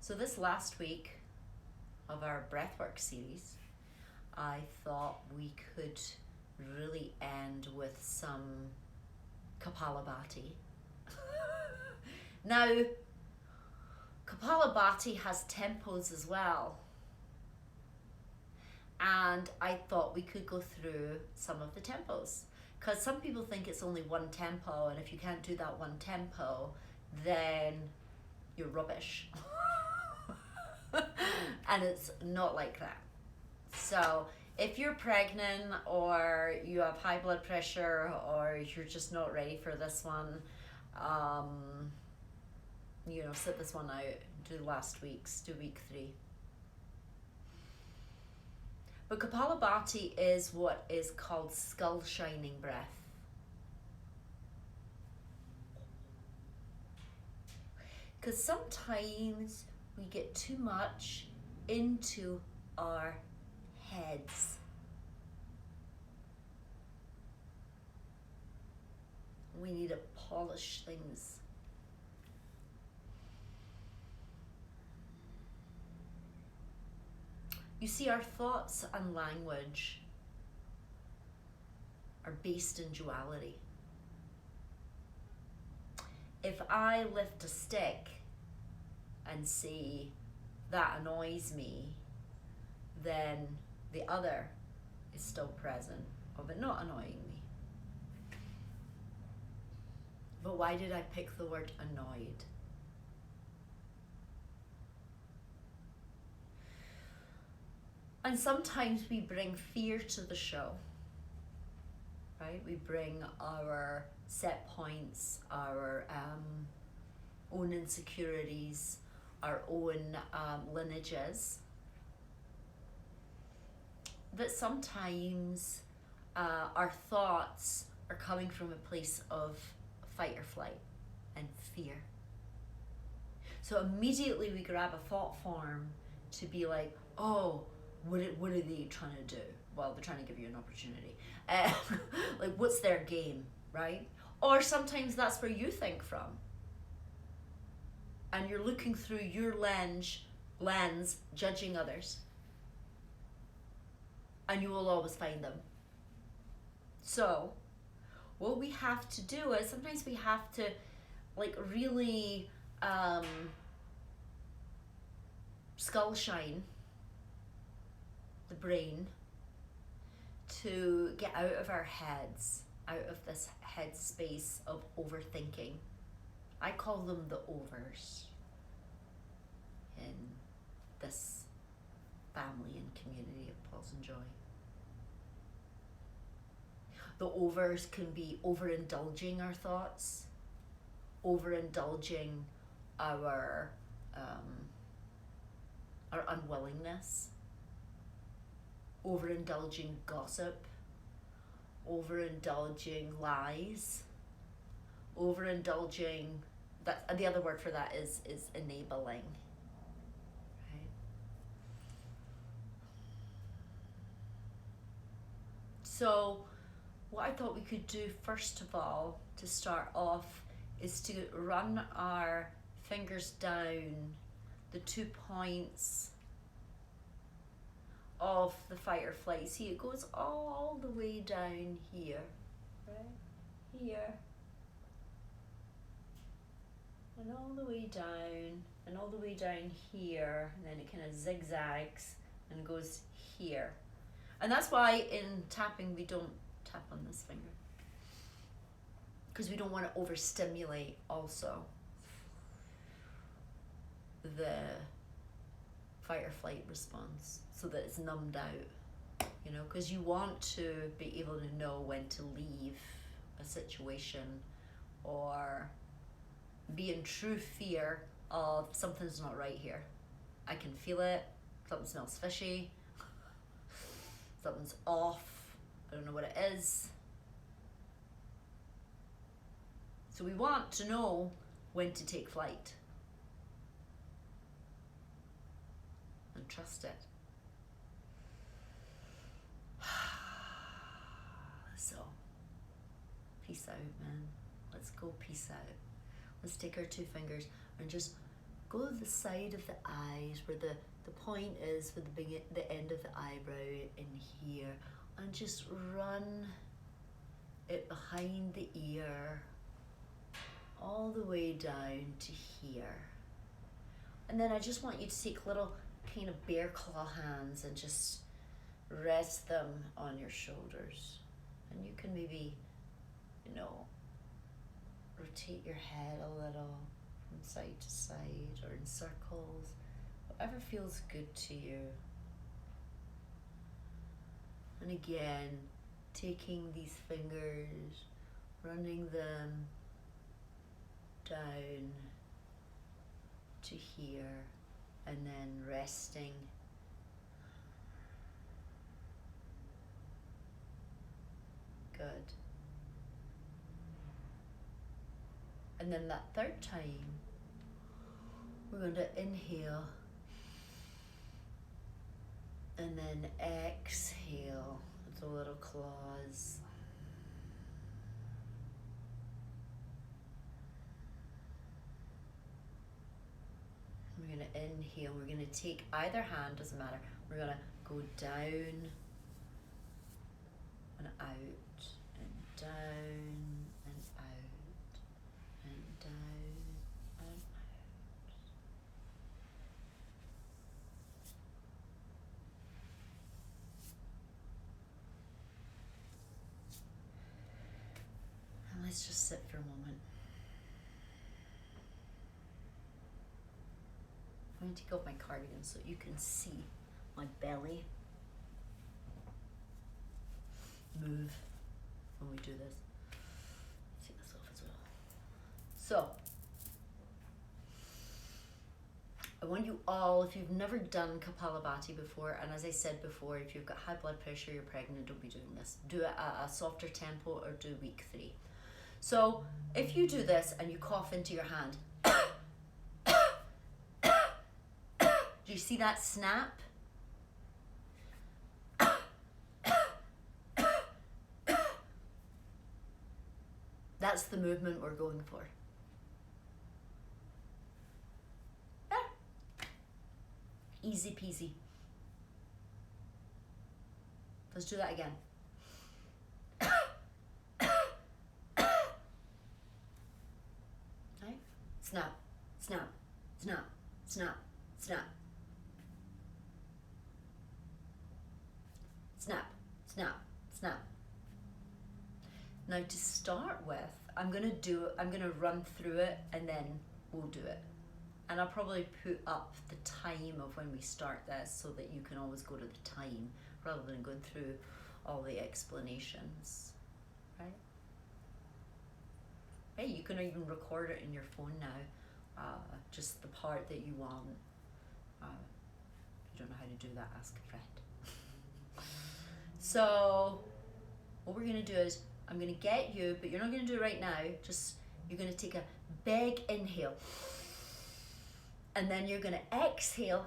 So this last week of our breathwork series, I thought we could really end with some Kapalabhati. Now, Kapalabhati has tempos as well. And I thought we could go through some of the tempos. Because some people think it's only one tempo, and if you can't do that one tempo, then you're rubbish. And it's not like that. So if you're pregnant or you have high blood pressure or you're just not ready for this one, sit this one out, do last week's, do week 3. But Kapalabhati is what is called skull shining breath. Because sometimes we get too much into our heads. We need to polish things. You see, our thoughts and language are based in duality. If I lift a stick and say, that annoys me, then the other is still present of it not annoying me. But why did I pick the word annoyed? And sometimes we bring fear to the show, right? We bring our set points, our own insecurities, our own lineages. That sometimes our thoughts are coming from a place of fight or flight and fear. So immediately we grab a thought form to be like, oh, what are they trying to do? Well, they're trying to give you an opportunity. Like, what's their game, right? Or sometimes that's where you think from. And you're looking through your lens, judging others. And you will always find them. So, what we have to do is sometimes we have to really skull shine the brain to get out of our heads, out of this head space of overthinking. I call them the overs in this family and community of Pulse and Joy. The overs can be overindulging our thoughts, overindulging our unwillingness, overindulging gossip, overindulging lies, overindulging, that the other word for that is enabling. Right? So what I thought we could do first of all to start off is to run our fingers down the 2 points of the fight or flight. See, it goes all the way down here, right? Here. And all the way down, and all the way down here, and then it kind of zigzags and goes here. And that's why in tapping we don't tap on this finger, because we don't want to overstimulate also the fight or flight response so that it's numbed out, because you want to be able to know when to leave a situation or be in true fear of something's not right here. I can feel it, something smells fishy, something's off, I don't know what it is. So we want to know when to take flight and trust it. So, peace out, man. Let's go peace out. Let's take our 2 fingers and just go to the side of the eyes where the point is with the end of the eyebrow in here, and just run it behind the ear all the way down to here. And then I just want you to take little kind of bear claw hands and just rest them on your shoulders. And you can maybe, you know, rotate your head a little from side to side or in circles, whatever feels good to you. And again, taking these fingers, running them down to here, and then resting. Good. And then that third time, we're going to inhale and then exhale with the little claws. We're going to inhale, we're going to take either hand, doesn't matter. We're going to go down and out and down and out and down and out. And let's just sit for a moment. I'm going to take off my cardigan so you can see my belly move when we do this. Take this off as well. So, I want you all, if you've never done Kapalabhati before, and as I said before, if you've got high blood pressure, you're pregnant, don't be doing this. Do it at a softer tempo or do week 3. So, if you do this and you cough into your hand, do you see that snap? That's the movement we're going for. Easy peasy. Let's do that again. Right? Snap, snap, snap, snap, snap. Snap, snap, snap. Now to start with, I'm gonna run through it and then we'll do it. And I'll probably put up the time of when we start this so that you can always go to the time rather than going through all the explanations, right? Hey, you can even record it in your phone now, just the part that you want. If you don't know how to do that, ask a friend. So what we're going to do is I'm going to get you, but you're not going to do it right now, just you're going to take a big inhale and then you're going to exhale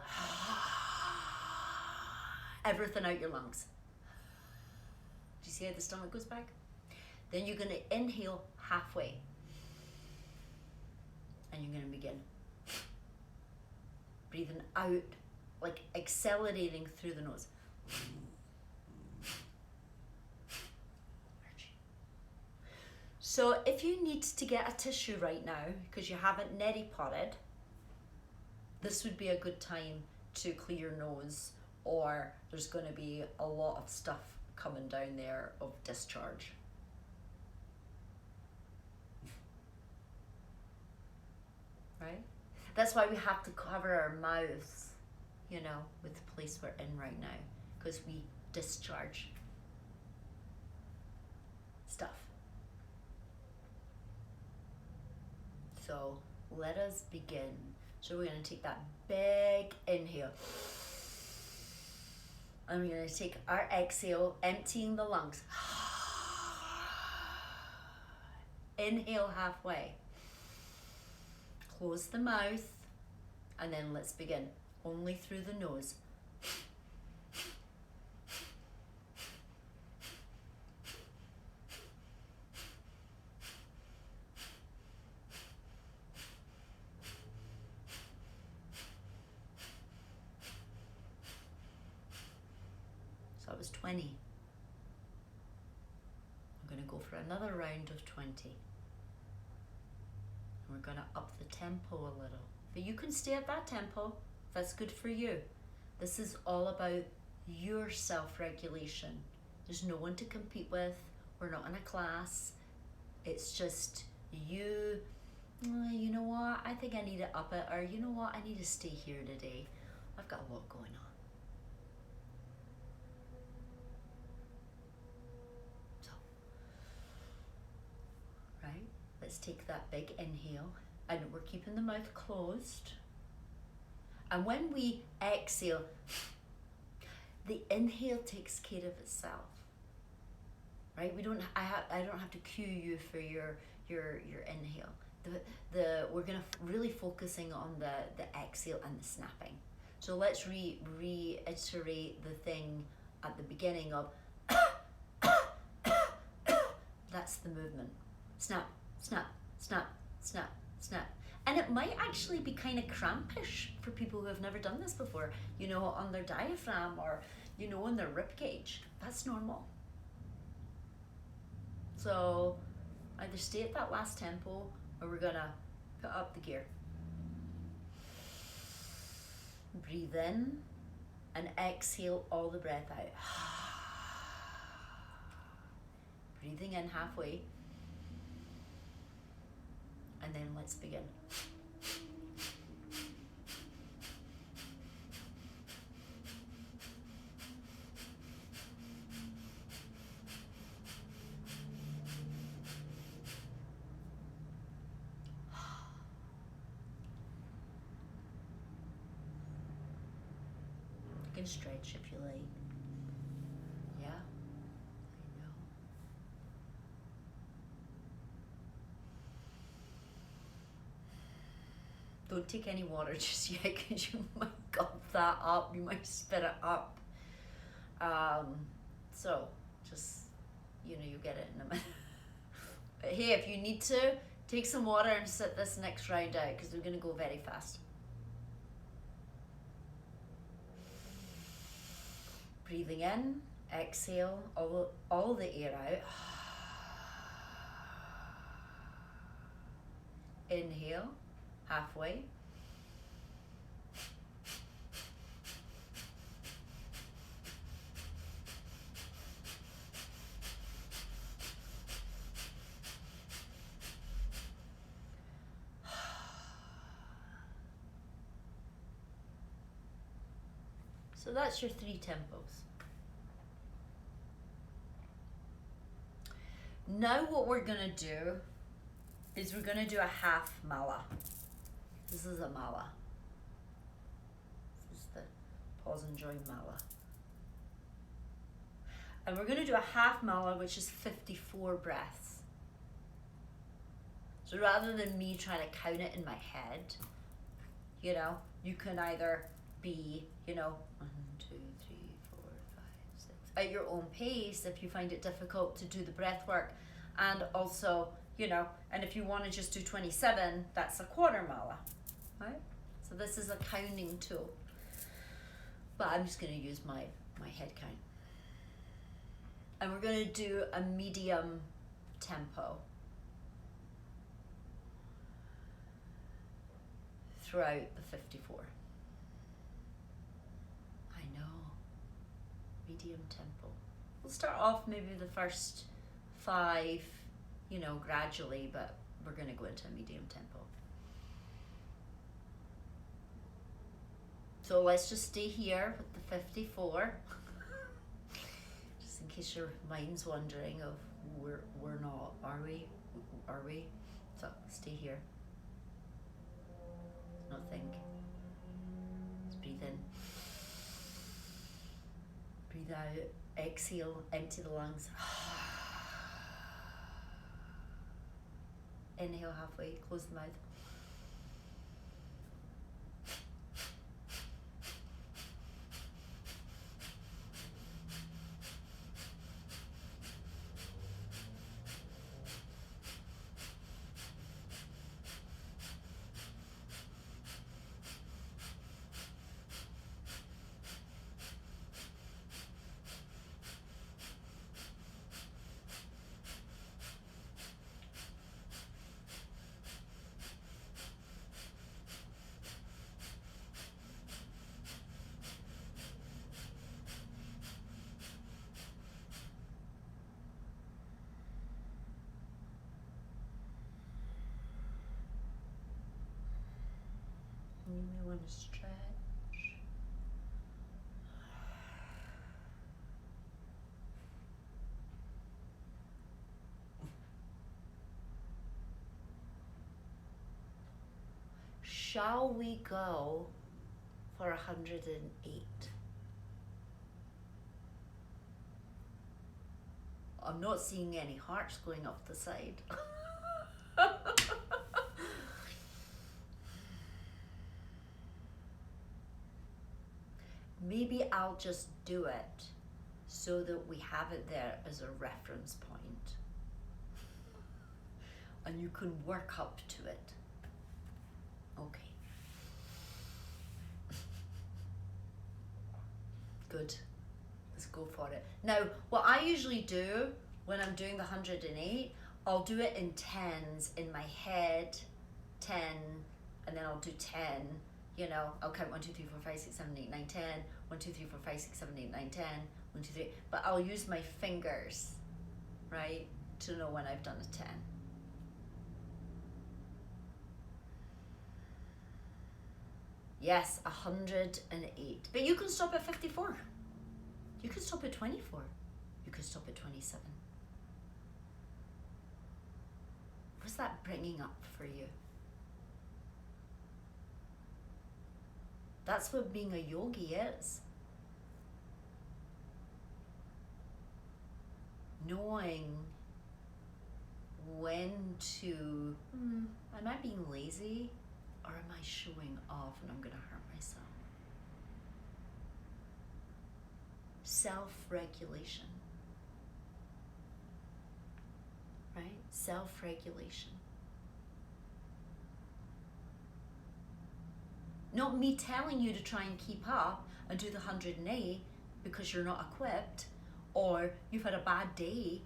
everything out your lungs. Do you see how the stomach goes back? Then you're going to inhale halfway and you're going to begin breathing out, like accelerating through the nose. So if you need to get a tissue right now because you haven't neti potted, this would be a good time to clear your nose, or there's going to be a lot of stuff coming down there of discharge. Right? That's why we have to cover our mouths, you know, with the place we're in right now, because we discharge stuff. So let us begin. So we're going to take that big inhale. And we're going to take our exhale, emptying the lungs. Inhale halfway. Close the mouth. And then let's begin. Only through the nose. was 20. I'm going to go for another round of 20. And we're going to up the tempo a little. But you can stay at that tempo. That's good for you. This is all about your self-regulation. There's no one to compete with. We're not in a class. It's just you. You know what? I think I need to up it. Or you know what? I need to stay here today. I've got a lot going on. So, right? Let's take that big inhale. And we're keeping the mouth closed. And when we exhale, the inhale takes care of itself. Right? I don't have to cue you for your inhale. We're gonna really focusing on the exhale and the snapping. So let's reiterate the thing at the beginning of that's the movement. Snap, snap, snap, snap, snap. And it might actually be kind of crampish for people who have never done this before, you know, on their diaphragm or, you know, on their rib cage. That's normal. So either stay at that last tempo or we're gonna put up the gear. Breathe in and exhale all the breath out. Breathing in halfway. And then let's begin. You can stretch if you like. Yeah, I know. Don't take any water just yet because you might gulp that up, you might spit it up. So just, you know, you get it in a minute. But hey, if you need to, take some water and sit this next round out because we're going to go very fast. Breathing in, exhale all the air out. Inhale, halfway. So that's your 3 tempos. Now what we're gonna do is we're gonna do a half mala. This is a mala. This is the pause and join mala. And we're gonna do a half mala, which is 54 breaths. So rather than me trying to count it in my head, you know, you can either be, you know, 1, 2, 3, 4, 5, 6, at your own pace if you find it difficult to do the breath work. And also, you know, and if you want to just do 27, that's a quarter mala, right? So this is a counting tool. But I'm just going to use my head count. And we're going to do a medium tempo throughout the 54. I know, medium tempo. We'll start off maybe the first 5, you know, gradually, but we're going to go into a medium tempo. So let's just stay here with the 54. Just in case your mind's wondering of we're not, are we? Are we? So stay here. Not think. Just breathe in. Breathe out. Exhale. Empty the lungs. Inhale halfway. Close the mouth. you may want to stretch. Shall we go for 108? I'm not seeing any hearts going up the side. Maybe I'll just do it so that we have it there as a reference point. And you can work up to it. Okay. Good. Let's go for it. Now, what I usually do when I'm doing the 108, I'll do it in tens in my head, 10, and then I'll do 10. You know, I'll count 1, 2, 3, 4, 5, 6, 7, 8, 9, 10. 1, 2, 3, 4, 5, 6, 7, 8, 9, 10. 1, 2, 3. But I'll use my fingers, right, to know when I've done a 10. Yes, 108. But you can stop at 54. You can stop at 24. You can stop at 27. What's that bringing up for you? That's what being a yogi is. Knowing when to, am I being lazy or am I showing off and I'm going to hurt myself? Self-regulation. Right? Self-regulation. Not me telling you to try and keep up and do the 108 because you're not equipped, or you've had a bad day,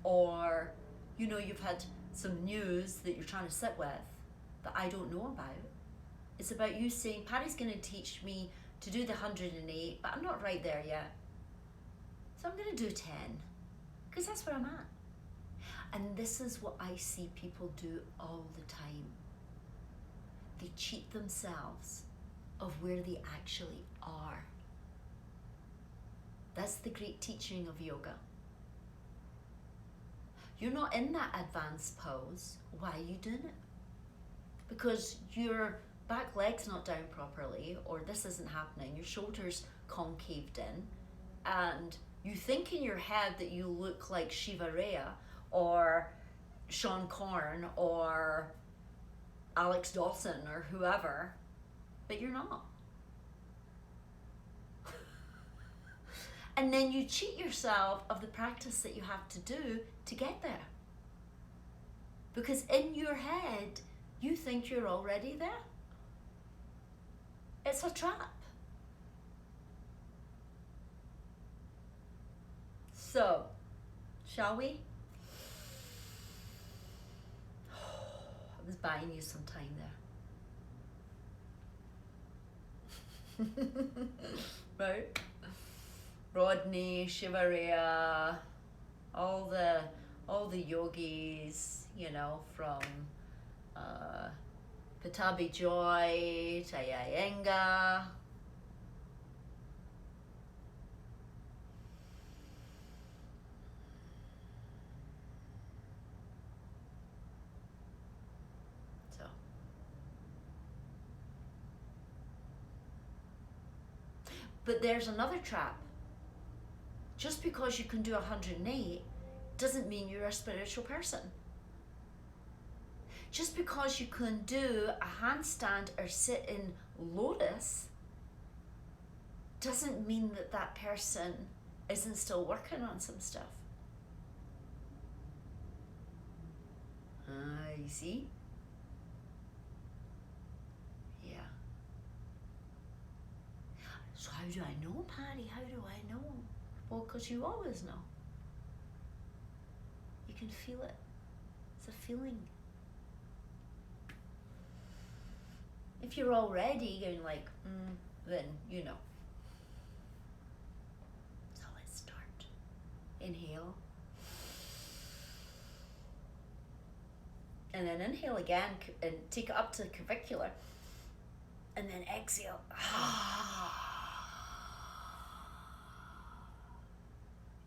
or you know you've had some news that you're trying to sit with that I don't know about. It's about you saying, Patty's going to teach me to do the 108, but I'm not right there yet. So I'm going to do 10 because that's where I'm at. And this is what I see people do all the time. They cheat themselves of where they actually are. That's the great teaching of yoga. You're not in that advanced pose. Why are you doing it? Because your back leg's not down properly, or this isn't happening, your shoulders concaved in, and you think in your head that you look like Shiva Rhea or Sean Corn or Alex Dawson or whoever, but you're not. And then you cheat yourself of the practice that you have to do to get there. Because in your head, you think you're already there. It's a trap. So, shall we? I was buying you some time there. Right? Rodney, Shiva Rhea, all the yogis, you know, from Patabi Joy to Iyengar. So. But there's another trap. Just because you can do 108 doesn't mean you're a spiritual person. Just because you can do a handstand or sit in lotus doesn't mean that that person isn't still working on some stuff. You see? Yeah. So how do I know, Patty? How do I know? Well, because you always know. You can feel it. It's a feeling. If you're already going like, then you know. So let's start. Inhale. And then inhale again and take it up to the clavicular. And then exhale.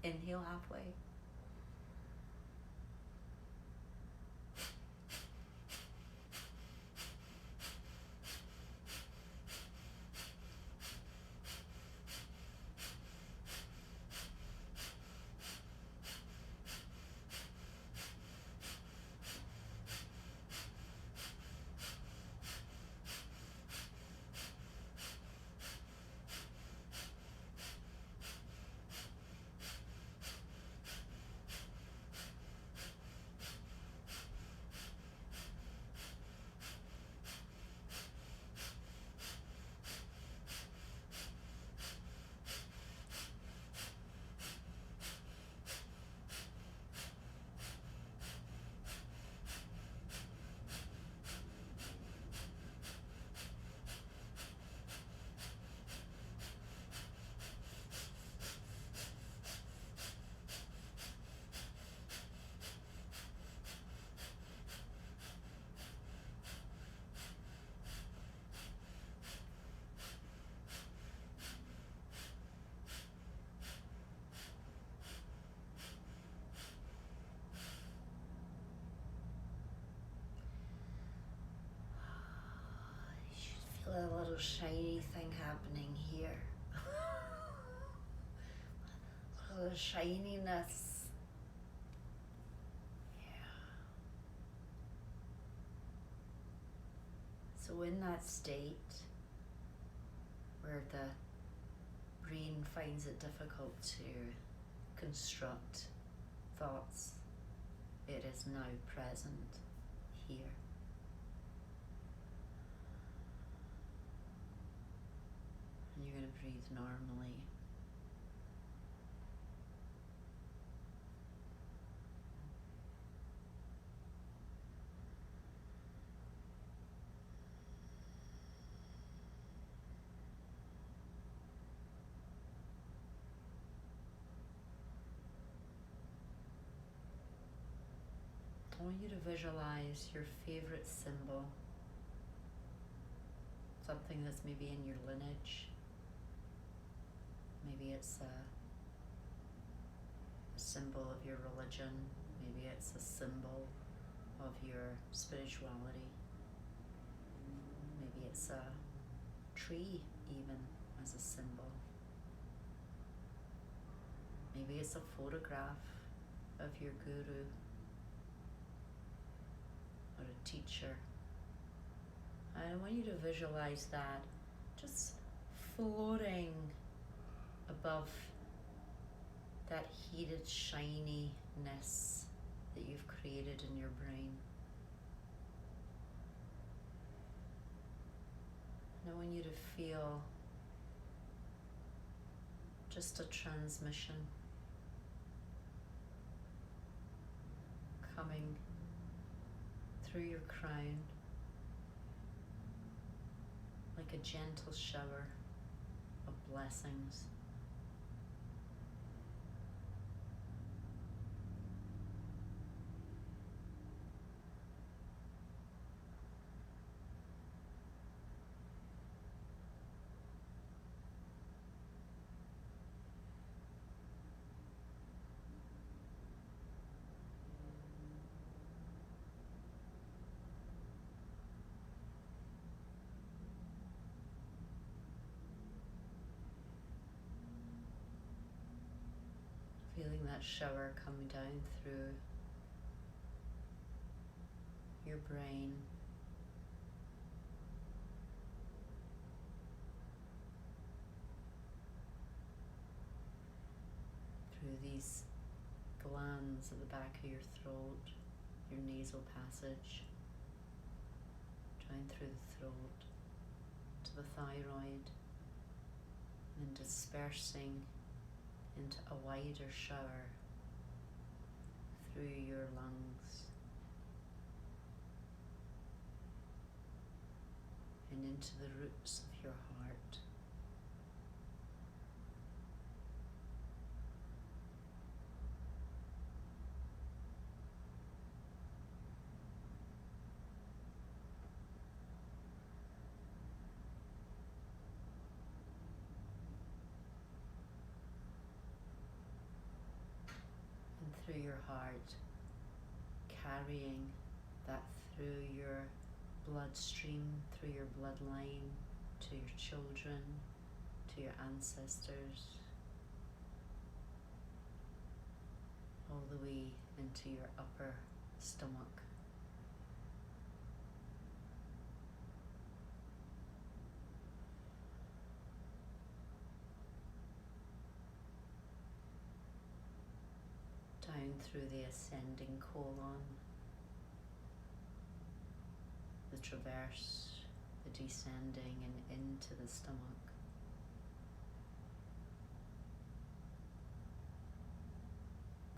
Inhale halfway. A little shiny thing happening here. A little shininess. Yeah. So in that state where the brain finds it difficult to construct thoughts, it is now present here. And you're going to breathe normally. I want you to visualize your favorite symbol, something that's maybe in your lineage. Maybe it's a symbol of your religion. Maybe it's a symbol of your spirituality. Maybe it's a tree even as a symbol. Maybe it's a photograph of your guru or a teacher. I want you to visualize that just floating above that heated shininess that you've created in your brain. And I want you to feel just a transmission coming through your crown like a gentle shower of blessings. Feeling that shower come down through your brain, through these glands at the back of your throat, your nasal passage, down through the throat to the thyroid, and dispersing into a wider shower through your lungs and into the roots of your heart. through your heart, carrying that through your bloodstream, through your bloodline, to your children, to your ancestors, all the way into your upper stomach. Down through the ascending colon, the transverse, the descending, and into the stomach.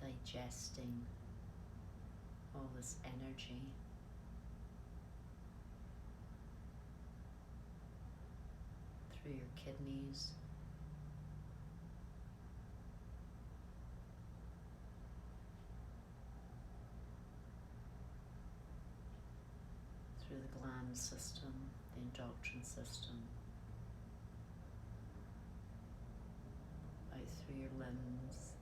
Digesting all this energy. Through your kidneys. Through the gland system, the endocrine system. Out through your limbs,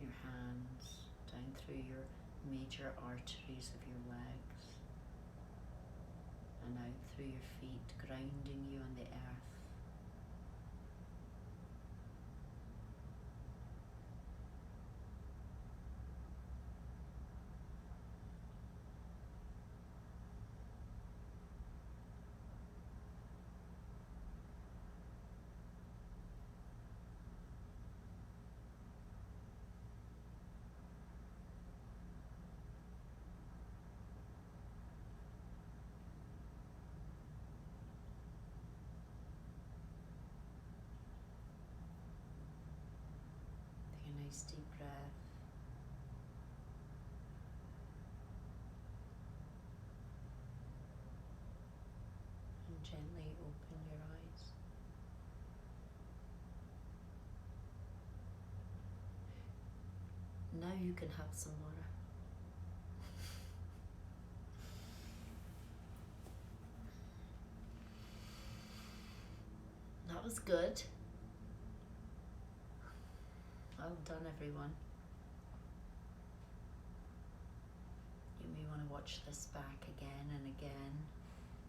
your hands, down through your major arteries of your legs, and out through your feet, grounding you on the earth. Nice deep breath. And gently open your eyes. Now you can have some water. That was good. Well done, everyone. You may want to watch this back again and again,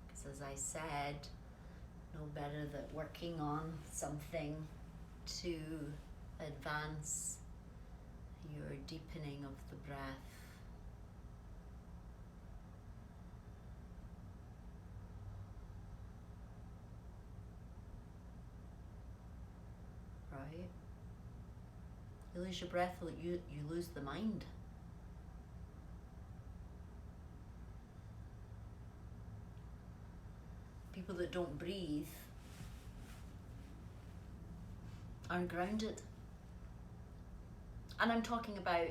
because as I said, no better than working on something to advance your deepening of the breath. Right? You lose your breath, you lose the mind. People that don't breathe aren't grounded. And I'm talking about,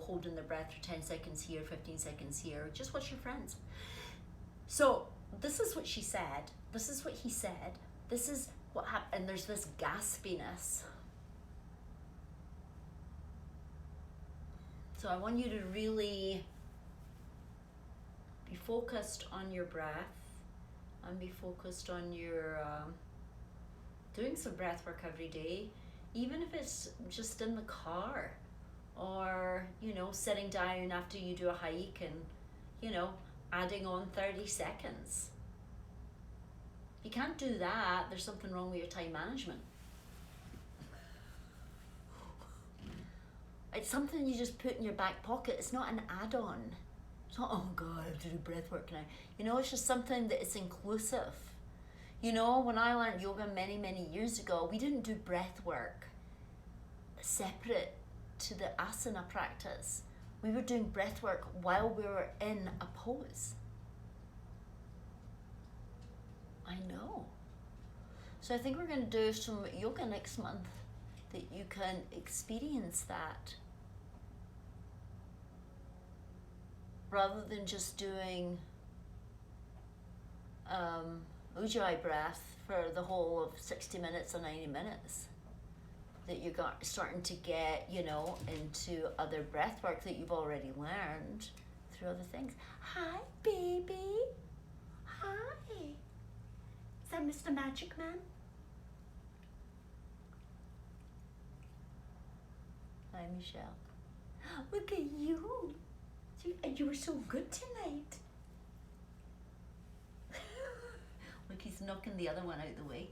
holding the breath for 10 seconds here, 15 seconds here. Just watch your friends. So this is what she said. This is what he said. This is what happened. And there's this gaspiness. So I want you to really be focused on your breath and be focused on your doing some breath work every day, even if it's just in the car or, sitting down after you do a hike and, adding on 30 seconds. If you can't do that, there's something wrong with your time management. It's something you just put in your back pocket. It's not an add-on. It's not, oh God, I have to do breath work now. It's just something that is inclusive. When I learned yoga many, many years ago, we didn't do breath work separate to the asana practice. We were doing breath work while we were in a pose. I know. So I think we're going to do some yoga next month that you can experience that rather than just doing Ujjayi breath for the whole of 60 minutes or 90 minutes, that you got starting to get, into other breath work that you've already learned through other things. Hi, baby. Hi. Is that Mr. Magic Man? Hi, Michelle. Look at you. And you were so good tonight. Look, he's knocking the other one out the way.